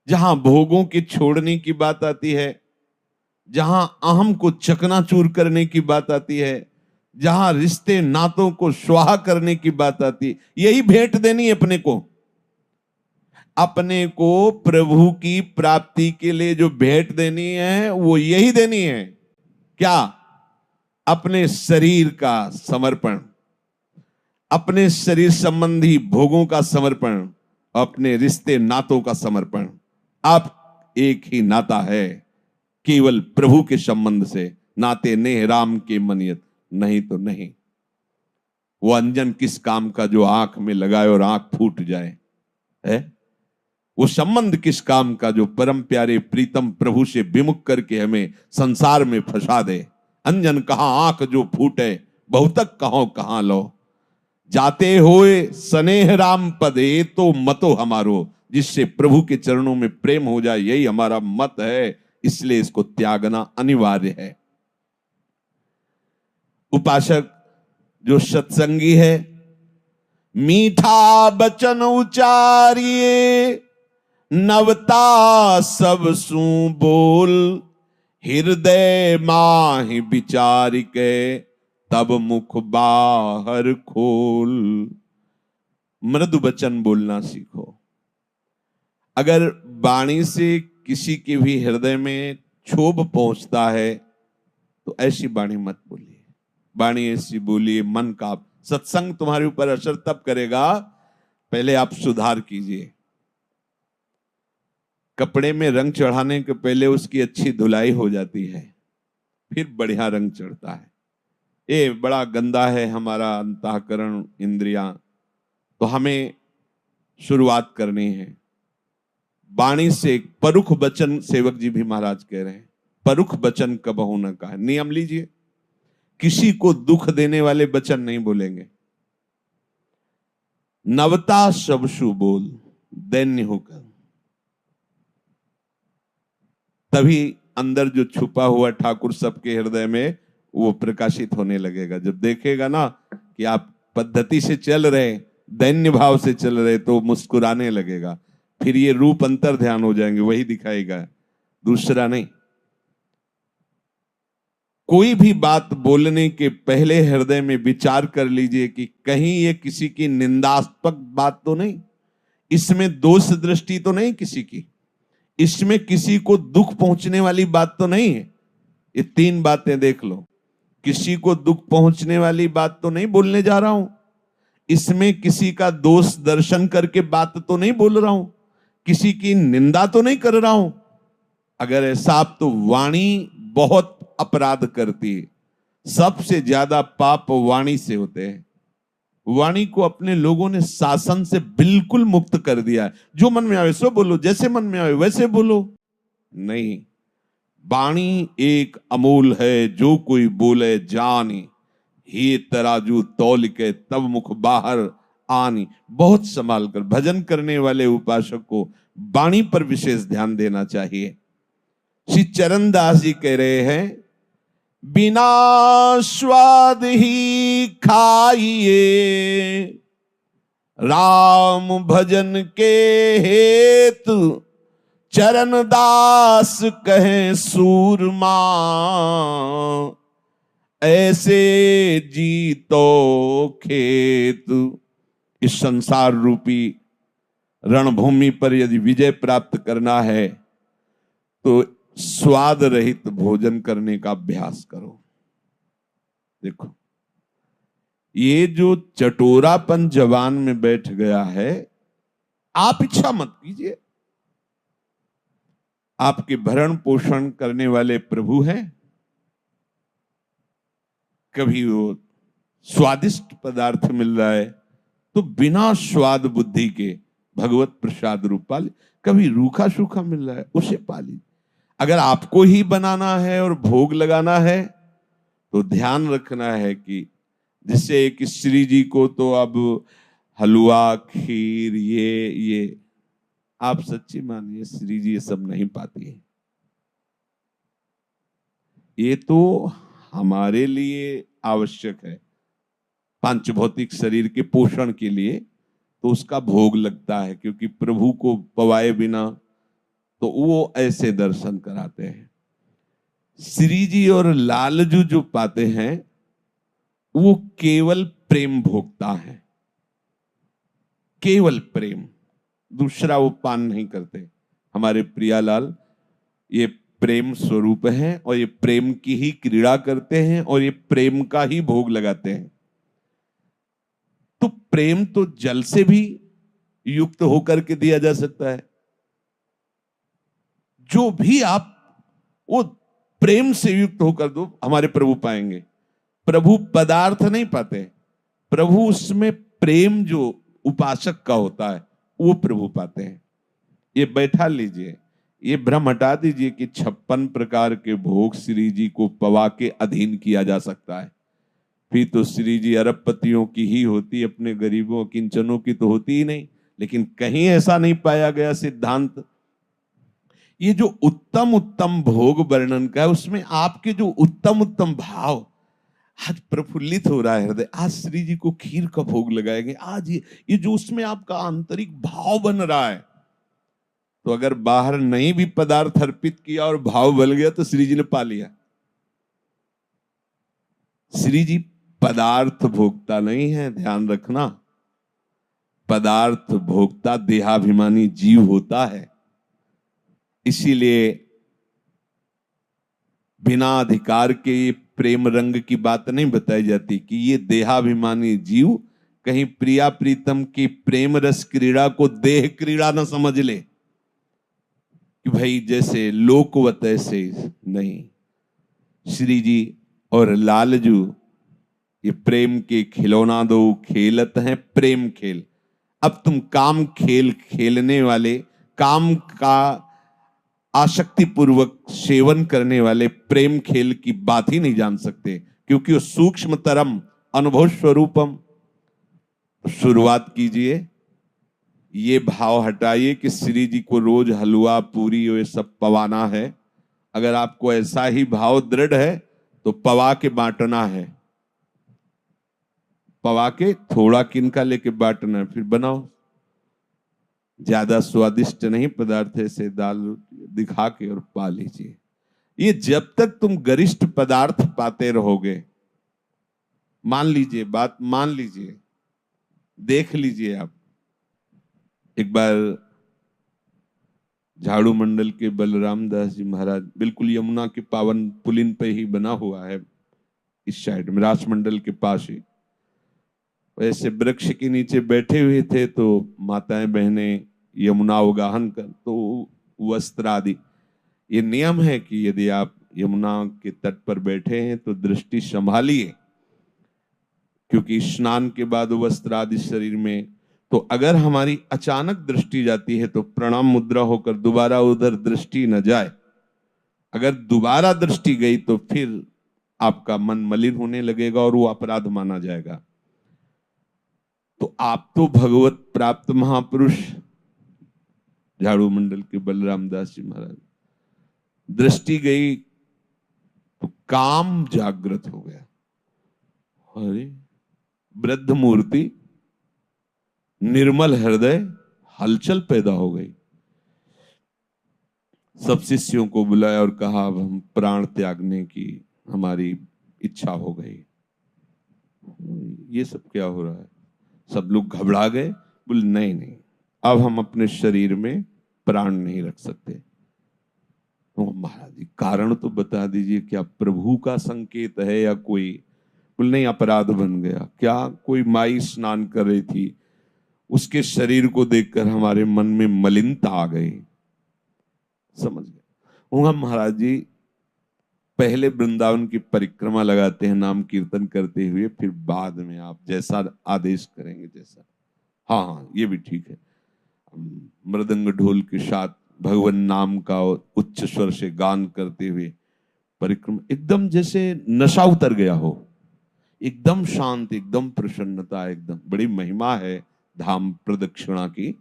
जहां भोगों के छोड़ने की बात आती है, जहां अहम को चकनाचूर करने की बात आती है, जहां रिश्ते नातों को स्वाहा करने की बात आती है, यही भेंट देनी है अपने को। अपने को प्रभु की प्राप्ति के लिए जो भेंट देनी है वो यही देनी है। क्या? अपने शरीर का समर्पण, अपने शरीर संबंधी भोगों का समर्पण, अपने रिश्ते नातों का समर्पण। आप एक ही नाता है, केवल प्रभु के संबंध से। नाते नेह राम के मनियत, नहीं तो नहीं। वो अंजन किस काम का जो आंख में लगाए और आंख फूट जाए, है? वो संबंध किस काम का जो परम प्यारे प्रीतम प्रभु से विमुख करके हमें संसार में फंसा दे। अंजन कहां आंख जो फूटे, बहुतक कहो कहां लो। जाते होए स्नेह राम पदे, तो मतो हमारो। जिससे प्रभु के चरणों में प्रेम हो जाए, यही हमारा मत है। इसलिए इसको त्यागना अनिवार्य है। उपासक जो सत्संगी है, मीठा बचन उचारिए, नवता सब सू बोल। हृदय माहि विचार के, तब मुख बाहर खोल। मृदु वचन बोलना सीखो। अगर वाणी से किसी के भी हृदय में क्षोभ पहुंचता है तो ऐसी वाणी मत बोलिए। वाणी ऐसी बोलिए मन का। सत्संग तुम्हारे ऊपर असर तब करेगा, पहले आप सुधार कीजिए। कपड़े में रंग चढ़ाने के पहले उसकी अच्छी धुलाई हो जाती है, फिर बढ़िया रंग चढ़ता है। ये बड़ा गंदा है हमारा अंतःकरण, इंद्रियां। तो हमें शुरुआत करनी है वाणी से। परुख वचन, सेवक जी भी महाराज कह रहे हैं, परुख वचन कबहु न कहा। नियम लीजिए, किसी को दुख देने वाले वचन नहीं बोलेंगे। नवता सबसु बोल, दैन्य होकर। तभी अंदर जो छुपा हुआ ठाकुर सबके हृदय में वो प्रकाशित होने लगेगा। जब देखेगा ना कि आप पद्धति से चल रहे, दैन्य भाव से चल रहे, तो मुस्कुराने लगेगा। फिर ये रूप अंतर ध्यान हो जाएंगे, वही दिखाएगा, दूसरा नहीं। कोई भी बात बोलने के पहले हृदय में विचार कर लीजिए कि कहीं ये किसी की निंदास्पद बात तो नहीं, इसमें दोष दृष्टि तो नहीं किसी की, इसमें किसी को दुख पहुंचने वाली बात तो नहीं है। ये तीन बातें देख लो। किसी को दुख पहुंचने वाली बात तो नहीं बोलने जा रहा हूं, इसमें किसी का दोष दर्शन करके बात तो नहीं बोल रहा हूं, किसी की निंदा तो नहीं कर रहा हूं। अगर ऐसा आप, तो वाणी बहुत अपराध करती है। सबसे ज्यादा पाप वाणी से होते हैं। वाणी को अपने लोगों ने शासन से बिल्कुल मुक्त कर दिया है। जो मन में आवे सो बोलो, जैसे मन में आवे वैसे बोलो। नहीं, वाणी एक अमूल है, जो कोई बोले जानी। ही तराजू तौल के, तब मुख बाहर आनी। बहुत संभाल कर भजन करने वाले उपासक को वाणी पर विशेष ध्यान देना चाहिए। श्री चरणदास जी कह रहे हैं, बिना स्वाद ही खाइए, राम भजन के हेतु। चरणदास कहें सूरमा, ऐसे जीतो खेत। इस संसार रूपी रणभूमि पर यदि विजय प्राप्त करना है तो स्वाद रहित भोजन करने का अभ्यास करो। देखो, ये जो चटोरापन जवान में बैठ गया है, आप इच्छा मत कीजिए। आपके भरण पोषण करने वाले प्रभु हैं। कभी वो स्वादिष्ट पदार्थ मिल रहा है तो बिना स्वाद बुद्धि के भगवत प्रसाद रूप पा ली। कभी रूखा सूखा मिल रहा है, उसे पा ली। अगर आपको ही बनाना है और भोग लगाना है तो ध्यान रखना है कि जैसे एक श्री जी को तो अब हलवा, खीर, ये आप सच्ची मानिए श्री जी ये सब नहीं पाती है। ये तो हमारे लिए आवश्यक है, पांच भौतिक शरीर के पोषण के लिए तो उसका भोग लगता है। क्योंकि प्रभु को पवाए बिना तो वो ऐसे दर्शन कराते हैं। श्री जी और लालजू जो पाते हैं वो केवल प्रेम भोगता है, केवल प्रेम, दूसरा वो पान नहीं करते। हमारे प्रियालाल ये प्रेम स्वरूप है और ये प्रेम की ही क्रीड़ा करते हैं और ये प्रेम का ही भोग लगाते हैं। तो प्रेम तो जल से भी युक्त होकर के दिया जा सकता है। जो भी आप वो प्रेम से युक्त होकर दो, हमारे प्रभु पाएंगे। प्रभु पदार्थ नहीं पाते, प्रभु उसमें प्रेम जो उपासक का होता है वो प्रभु पाते हैं। ये बैठा लीजिए, ये भ्रम हटा दीजिए कि 56 प्रकार के भोग श्री जी को पवा के अधीन किया जा सकता है। फिर तो श्री जी अरबपतियों की ही होती, अपने गरीबों किंचनों की तो होती ही नहीं। लेकिन कहीं ऐसा नहीं पाया गया सिद्धांत। ये जो उत्तम उत्तम भोग वर्णन का है उसमें आपके जो उत्तम उत्तम भाव, आज प्रफुल्लित हो रहा है हृदय, आज श्री जी को खीर का भोग लगाएंगे, आज ये जो उसमें आपका आंतरिक भाव बन रहा है, तो अगर बाहर नहीं भी पदार्थ अर्पित किया और भाव बल गया तो श्री जी ने पा लिया। श्री जी पदार्थ भोगता नहीं है, ध्यान रखना। पदार्थ भोगता देहाभिमानी जीव होता है। इसीलिए बिना अधिकार के प्रेम रंग की बात नहीं बताई जाती कि ये देहाभिमानी जीव कहीं प्रिया प्रीतम की प्रेम रस क्रीड़ा को देह क्रीड़ा न समझ ले कि भाई जैसे लोकवत ऐसे नहीं। श्री जी और लालजू ये प्रेम के खिलौना दो खेलत हैं प्रेम खेल। अब तुम काम खेल खेलने वाले, काम का आसक्ति पूर्वक सेवन करने वाले प्रेम खेल की बात ही नहीं जान सकते, क्योंकि वो सूक्ष्मतरम अनुभव स्वरूपम। शुरुआत कीजिए, ये भाव हटाइए कि श्री जी को रोज हलवा पूरी ये सब पवाना है। अगर आपको ऐसा ही भाव दृढ़ है तो पवा के बांटना है, पवा के थोड़ा किनका लेके बांटना है, फिर बनाओ। ज्यादा स्वादिष्ट नहीं पदार्थ से दाल दिखा के और पा लीजिए। ये जब तक तुम गरिष्ठ पदार्थ पाते रहोगे, मान लीजिए, बात मान लीजिए, देख लीजिए आप। एक बार झाड़ू मंडल के बलराम दास जी महाराज, बिल्कुल यमुना के पावन पुलिन पे ही बना हुआ है, इस साइड में रास मंडल के पास ही, वैसे वृक्ष के नीचे बैठे हुए थे। तो माताएं बहनें यमुना अवगाहन कर, तो वस्त्र आदि, ये नियम है कि यदि आप यमुना के तट पर बैठे हैं तो दृष्टि संभालिए, क्योंकि स्नान के बाद वस्त्र आदि शरीर में, तो अगर हमारी अचानक दृष्टि जाती है तो प्रणाम मुद्रा होकर दोबारा उधर दृष्टि न जाए। अगर दोबारा दृष्टि गई तो फिर आपका मन मलिन होने लगेगा और वो अपराध माना जाएगा। तो आप तो भगवत प्राप्त महापुरुष झाड़ू मंडल के बलराम दास जी महाराज, दृष्टि गई तो काम जागृत हो गया। अरे वृद्ध मूर्ति, निर्मल हृदय, हलचल पैदा हो गई। सब शिष्यों को बुलाया और कहा अब हम प्राण त्यागने की हमारी इच्छा हो गई। ये सब क्या हो रहा है? सब लोग घबरा गए, बोले नहीं नहीं, अब हम अपने शरीर में प्राण नहीं रख सकते। तो महाराज जी कारण तो बता दीजिए, क्या प्रभु का संकेत है या कोई? बोले नहीं, अपराध बन गया। क्या? कोई माई स्नान कर रही थी, उसके शरीर को देखकर हमारे मन में मलिनता आ गई। समझ गए? महाराज जी पहले वृंदावन की परिक्रमा लगाते हैं नाम कीर्तन करते हुए, फिर बाद में आप जैसा आदेश करेंगे जैसा। हाँ हाँ, ये भी ठीक है। मृदंग ढोल के साथ भगवान नाम का उच्च स्वर से गान करते हुए परिक्रमा, एकदम जैसे नशा उतर गया हो, एकदम शांत, एकदम प्रसन्नता, एकदम बड़ी महिमा है धाम प्रदक्षिणा की।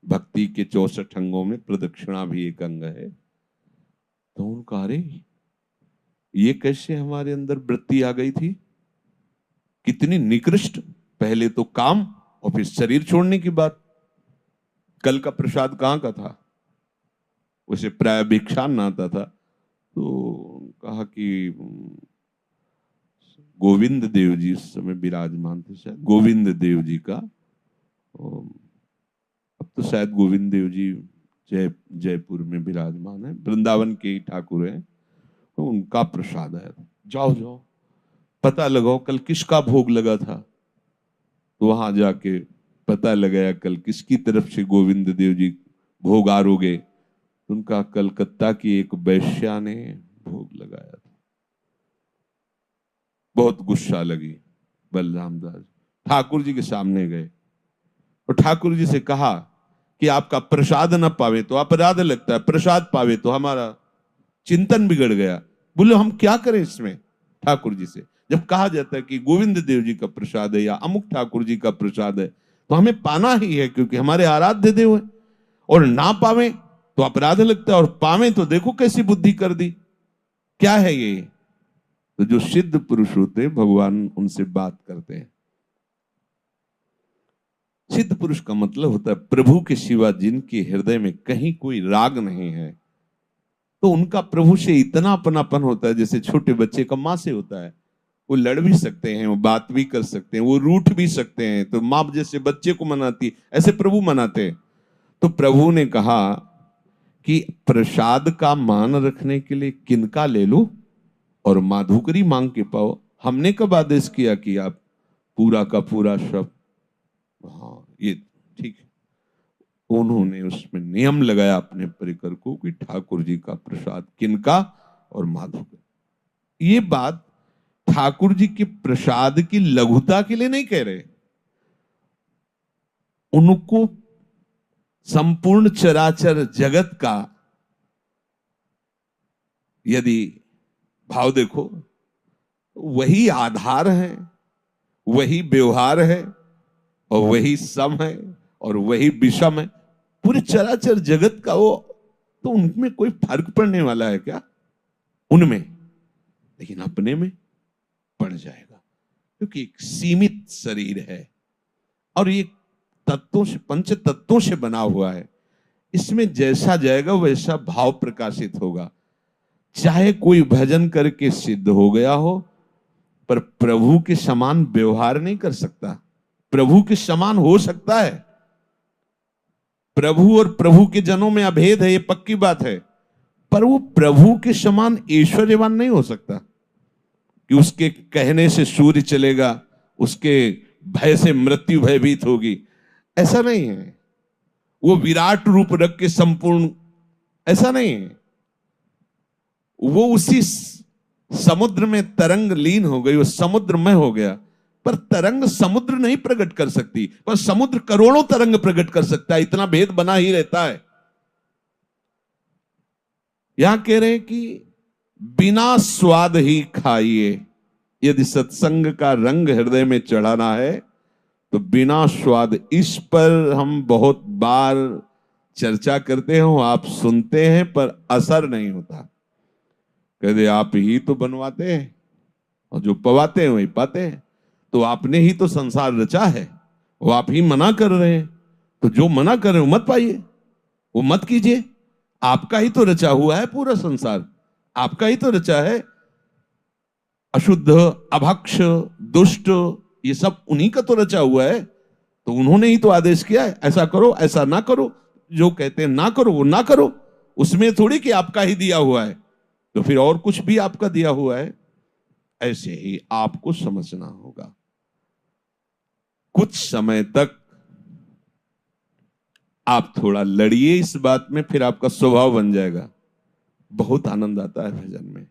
भक्ति के 64 अंगों में प्रदक्षिणा भी एक अंग है। तो उनका अरे ये कैसे हमारे अंदर वृत्ति आ गई थी, कितनी निकृष्ट। पहले तो काम और फिर शरीर छोड़ने की बात। कल का प्रसाद कहां का था? उसे प्राय भिक्षान्न आता था, तो कहा कि गोविंद देव जी उस समय विराजमान थे, शायद गोविंद देव जी का, अब तो शायद गोविंद देव जी जयपुर में विराजमान है, वृंदावन के ही ठाकुर हैं, तो उनका प्रसाद है, जाओ जाओ पता लगाओ कल किसका भोग लगा था। तो वहां जाके पता लगाया कल किसकी तरफ से गोविंद देव जी भोग आरोगे, उनका कलकत्ता की एक वैश्या ने भोग लगाया था। बहुत गुस्सा लगी, बलराम दास ठाकुर जी के सामने गए और ठाकुर जी से कहा कि आपका प्रसाद न पावे तो अपराध लगता है, प्रसाद पावे तो हमारा चिंतन बिगड़ गया। बोले हम क्या करें इसमें? ठाकुर जी से जब कहा जाता है कि गोविंद देव जी का प्रसाद है या अमुक ठाकुर जी का प्रसाद है, तो हमें पाना ही है क्योंकि हमारे आराध्य देव है, और ना पावे तो अपराध लगता है, और पावे तो देखो कैसी बुद्धि कर दी। क्या है ये? तो जो सिद्ध पुरुष होते हैं भगवान उनसे बात करते हैं। सिद्ध पुरुष का मतलब होता है प्रभु के सिवा जिनके हृदय में कहीं कोई राग नहीं है, तो उनका प्रभु से इतना अपनापन होता है जैसे छोटे बच्चे का माँ से होता है। वो लड़ भी सकते हैं, वो बात भी कर सकते हैं, वो रूठ भी सकते हैं, तो माँ जैसे बच्चे को मनाती ऐसे प्रभु मनाते हैं। तो प्रभु ने कहा कि प्रसाद का मान रखने के लिए किनका ले लो और माधुकरी मांग के पाओ। हमने कब आदेश किया कि आप पूरा का पूरा शब्द, हाँ ये ठीक है। उन्होंने उसमें नियम लगाया अपने परिकर को कि ठाकुर जी का प्रसाद किनका और माधुकरी। ये बात ठाकुर जी के प्रसाद की लघुता के लिए नहीं कह रहे, उनको संपूर्ण चराचर जगत का यदि भाव देखो, वही आधार है, वही व्यवहार है, और वही सम है, और वही विषम है। पूरे चराचर जगत का वो, तो उनमें कोई फर्क पड़ने वाला है क्या? उनमें, लेकिन अपने में पड़ जाएगा, क्योंकि एक सीमित शरीर है और ये तत्वों से, पंच तत्वों से बना हुआ है। इसमें जैसा जाएगा वैसा भाव प्रकाशित होगा। चाहे कोई भजन करके सिद्ध हो गया हो, पर प्रभु के समान व्यवहार नहीं कर सकता। प्रभु के समान हो सकता है, प्रभु और प्रभु के जनों में अभेद है, ये पक्की बात है, पर वो प्रभु के समान ऐश्वर्यवान नहीं हो सकता कि उसके कहने से सूर्य चलेगा, उसके भय से मृत्यु भयभीत होगी। ऐसा नहीं है। वो विराट रूप रख के संपूर्ण, ऐसा नहीं है। वो उसी समुद्र में तरंग लीन हो गई, वो समुद्रमय हो गया, पर तरंग समुद्र नहीं प्रकट कर सकती, पर समुद्र करोड़ों तरंग प्रकट कर सकता है। इतना भेद बना ही रहता है। यहां कह रहे हैं कि बिना स्वाद ही खाइए। यदि सत्संग का रंग हृदय में चढ़ाना है तो बिना स्वाद, इस पर हम बहुत बार चर्चा करते हो, आप सुनते हैं पर असर नहीं होता। कहते आप ही तो बनवाते हैं और जो पवाते हैं वही पाते हैं। तो आपने ही तो संसार रचा है, वो आप ही मना कर रहे हैं, तो जो मना कर रहे हो मत पाइए, वो मत कीजिए। आपका ही तो रचा हुआ है पूरा संसार, आपका ही तो रचा है। अशुद्ध, अभक्ष, दुष्ट, ये सब उन्हीं का तो रचा हुआ है। तो उन्होंने ही तो आदेश किया है, ऐसा करो, ऐसा ना करो। जो कहते हैं ना करो वो ना करो, उसमें थोड़ी कि आपका ही दिया हुआ है, तो फिर और कुछ भी आपका दिया हुआ है। ऐसे ही आपको समझना होगा। कुछ समय तक आप थोड़ा लड़िए इस बात में, फिर आपका स्वभाव बन जाएगा। बहुत आनंद आता है भजन में।